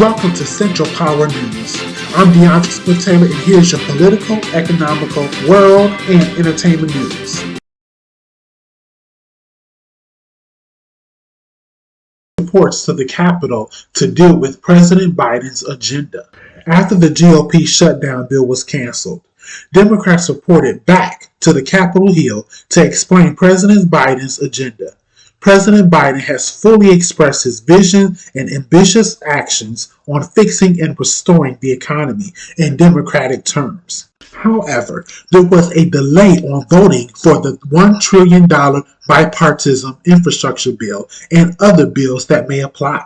Welcome to Central Power News. I'm Deontay Taylor, and here's your political, economical, world, and entertainment news. Reports to the Capitol to deal with President Biden's agenda. After the GOP shutdown bill was canceled, Democrats reported back to the Capitol Hill to explain President Biden's agenda. President Biden has fully expressed his vision and ambitious actions on fixing and restoring the economy in democratic terms. However, there was a delay on voting for the $1 trillion bipartisan infrastructure bill and other bills that may apply.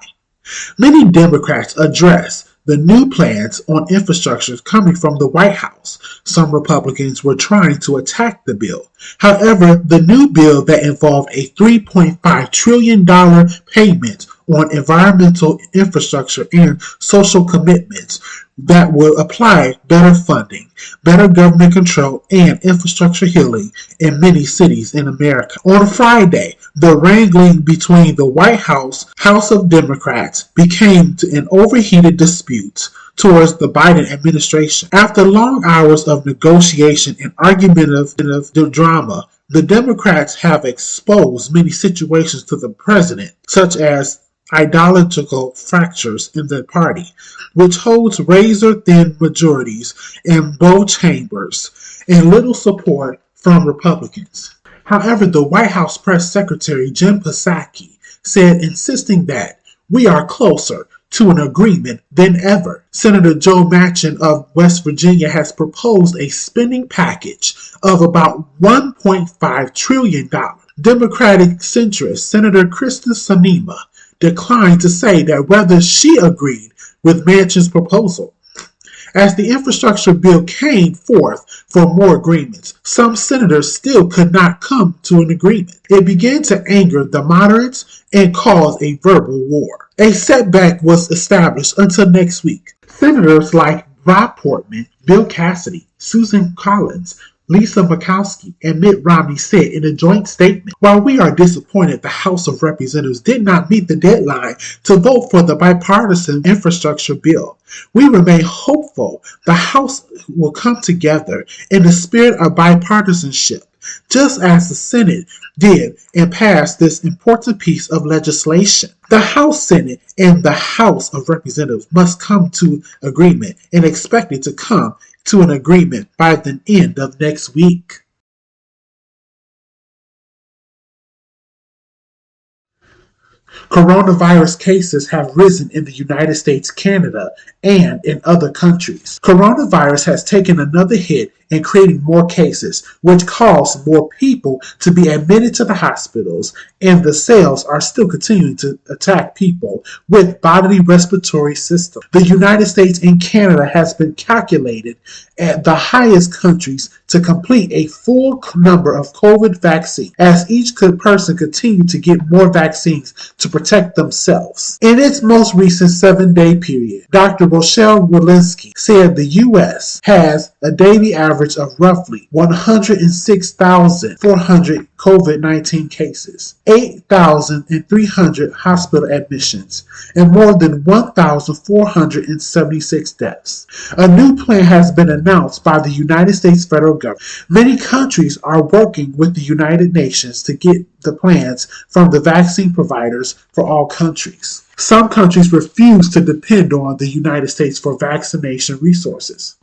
Many Democrats address the new plans on infrastructure coming from the White House. Some Republicans were trying to attack the bill. However, the new bill that involved a $3.5 trillion payment on environmental infrastructure and social commitments that will apply better funding, better government control, and infrastructure healing in many cities in America. On Friday, the wrangling between the White House of Democrats became an overheated dispute towards the Biden administration. After long hours of negotiation and argumentative drama, the Democrats have exposed many situations to the president, such as ideological fractures in the party, which holds razor-thin majorities in both chambers and little support from Republicans. However, the White House Press Secretary Jen Psaki said, insisting that we are closer to an agreement than ever. Senator Joe Manchin of West Virginia has proposed a spending package of about $1.5 trillion. Democratic centrist Senator Kristen Sinema declined to say that whether she agreed with Manchin's proposal. As the infrastructure bill came forth for more agreements, some senators still could not come to an agreement. It began to anger the moderates and cause a verbal war. A setback was established until next week. Senators like Rob Portman, Bill Cassidy, Susan Collins, Lisa Murkowski, and Mitt Romney said in a joint statement, while we are disappointed the House of Representatives did not meet the deadline to vote for the bipartisan infrastructure bill, we remain hopeful the House will come together in the spirit of bipartisanship, just as the Senate did and passed this important piece of legislation. The House, Senate, and the House of Representatives must come to agreement and expected to come to an agreement by the end of next week. Coronavirus cases have risen in the United States, Canada, and in other countries. Coronavirus has taken another hit and creating more cases, which caused more people to be admitted to the hospitals, and the cells are still continuing to attack people with bodily respiratory system. The United States and Canada has been calculated at the highest countries to complete a full number of COVID vaccines, as each person continued to get more vaccines to protect themselves. In its most recent 7-day period, Dr. Rochelle Walensky said the U.S. has a daily average of roughly 106,400 COVID-19 cases, 8,300 hospital admissions, and more than 1,476 deaths. A new plan has been announced by the United States federal government. Many countries are working with the United Nations to get the plans from the vaccine providers for all countries. Some countries refuse to depend on the United States for vaccination resources.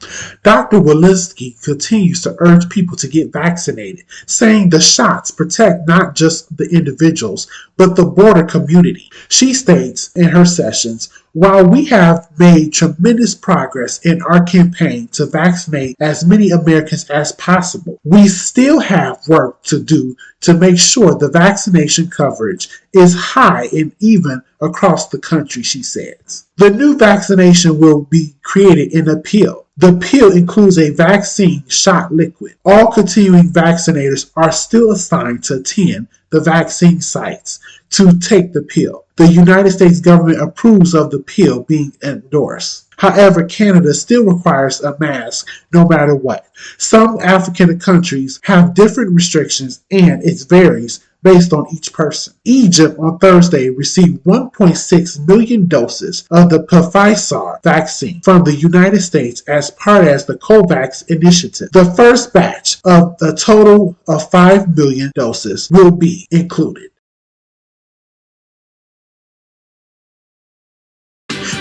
Dr. Walensky continues to urge people to get vaccinated, saying the shots protect not just the individuals, but the broader community. She states in her sessions, while we have made tremendous progress in our campaign to vaccinate as many Americans as possible, we still have work to do to make sure the vaccination coverage is high and even across the country, she says. The new vaccination will be created in a pill. The pill includes a vaccine shot liquid. All continuing vaccinators are still assigned to attend the vaccine sites to take the pill. The United States government approves of the pill being endorsed. However, Canada still requires a mask no matter what. Some African countries have different restrictions and it varies based on each person. Egypt on Thursday received 1.6 million doses of the Pfizer vaccine from the United States as part of the COVAX initiative. The first batch of the total of 5 million doses will be included.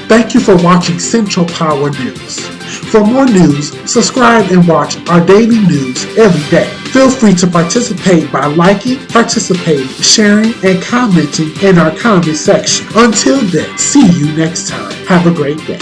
Thank you for watching Central Power News. For more news, subscribe and watch our daily news every day. Feel free to participate by liking, participating, sharing, and commenting in our comment section. Until then, see you next time. Have a great day.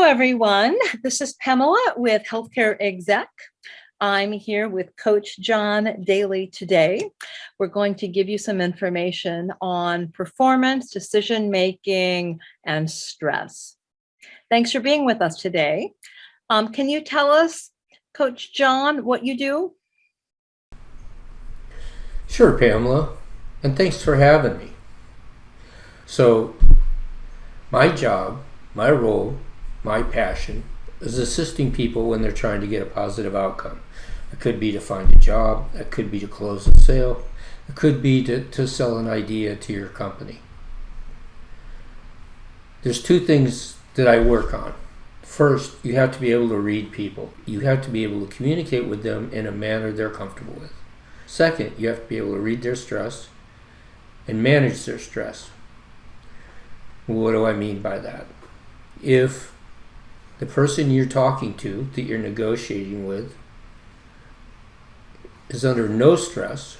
Everyone. This is Pamela with HcareEXEC. I'm here with Coach John Daley today. We're going to give you some information on performance, decision-making, and stress. Thanks for being with us today. Can you tell us, Coach John, what you do? Sure, Pamela, and thanks for having me. So, my job, my role, my passion is assisting people when they're trying to get a positive outcome. It could be to find a job, it could be to close a sale, it could be to sell an idea to your company. There's two things that I work on. First, you have to be able to read people. You have to be able to communicate with them in a manner they're comfortable with. Second, you have to be able to read their stress and manage their stress. What do I mean by that? If the person you're talking to, that you're negotiating with, is under no stress,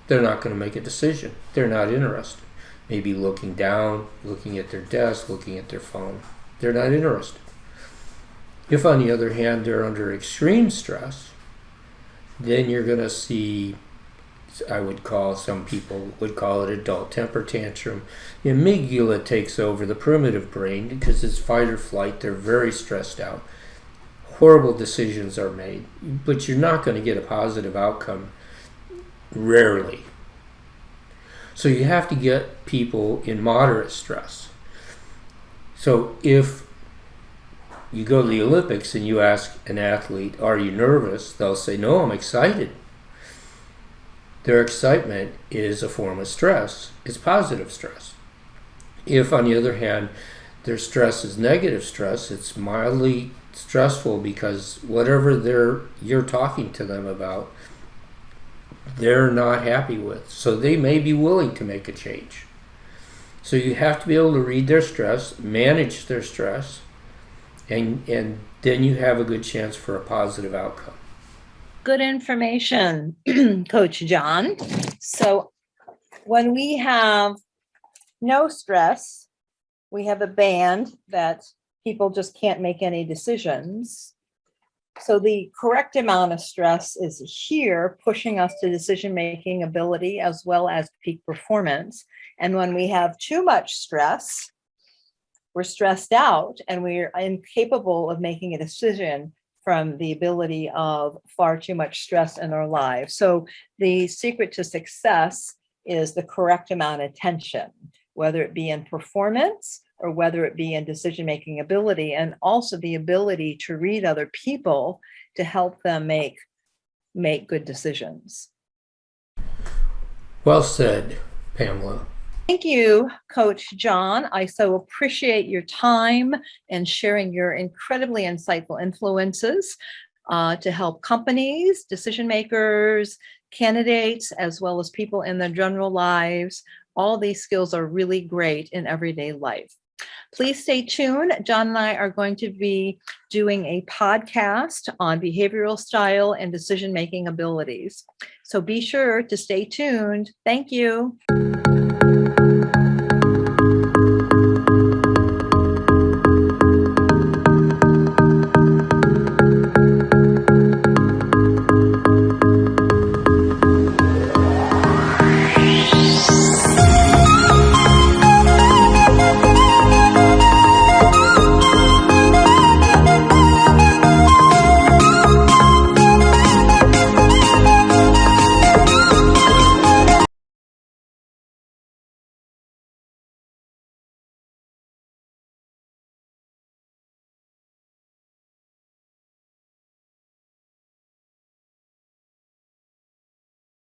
they're not going to make a decision. They're not interested. Maybe looking down, looking at their desk, looking at their phone. They're not interested. If, on the other hand, they're under extreme stress, then you're going to see, some people would call it adult temper tantrum. The amygdala takes over the primitive brain because it's fight or flight. They're very stressed out. Horrible decisions are made, but you're not going to get a positive outcome, rarely. So you have to get people in moderate stress. So if you go to the Olympics and you ask an athlete, are you nervous? They'll say, no, I'm excited. Their excitement is a form of stress. It's positive stress. If, on the other hand, their stress is negative stress, it's mildly stressful because whatever you're talking to them about, they're not happy with. So they may be willing to make a change. So you have to be able to read their stress, manage their stress, and then you have a good chance for a positive outcome. Good information, Coach John. So when we have no stress, we have a band that people just can't make any decisions. So the correct amount of stress is here, pushing us to decision-making ability as well as peak performance. And when we have too much stress, we're stressed out and we're incapable of making a decision from the ability of far too much stress in our lives. So the secret to success is the correct amount of tension, whether it be in performance or whether it be in decision-making ability, and also the ability to read other people to help them make good decisions. Well said, Pamela. Thank you, Coach John. I so appreciate your time and sharing your incredibly insightful influences to help companies, decision makers, candidates, as well as people in their general lives. All these skills are really great in everyday life. Please stay tuned. John and I are going to be doing a podcast on behavioral style and decision-making abilities. So be sure to stay tuned. Thank you.